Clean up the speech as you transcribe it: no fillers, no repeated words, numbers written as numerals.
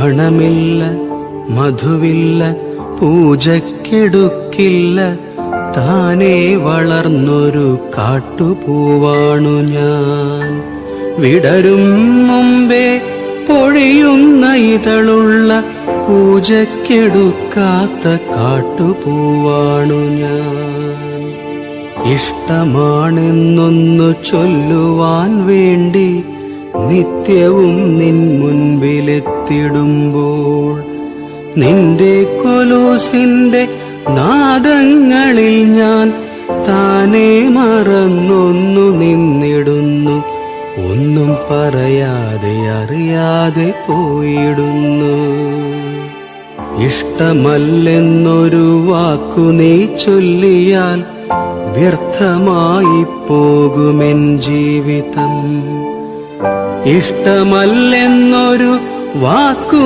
മണമില്ല, മധുവില്ല, പൂജക്കെടുക്കില്ല, താനേ വളർന്നൊരു കാട്ടുപൂവാണു ഞാൻ. വിടരും മുമ്പേ പൊഴിയുന്ന ഇതളുള്ള പൂജക്കെടുക്കാത്ത കാട്ടുപൂവാണു ഞാൻ. ഇഷ്ടമാണെന്നൊന്നു ചൊല്ലുവാൻ വേണ്ടി നിത്യവും നിൻ മുൻപിലെത്തിടുമ്പോൾ നിന്റെ കൊലൂസിന്റെ നാദങ്ങളിൽ ഞാൻ താനേ മറന്നൊന്നു നിന്നിടുന്നു. ഒന്നും പറയാതെ അറിയാതെ പോയിടുന്നു. ഇഷ്ടമല്ലെന്നൊരു വാക്കു നീ ചൊല്ലിയാൽ വ്യർത്ഥമായി പോകുമെൻ ജീവിതം. ഇഷ്ടമല്ലെന്നൊരു വാക്കു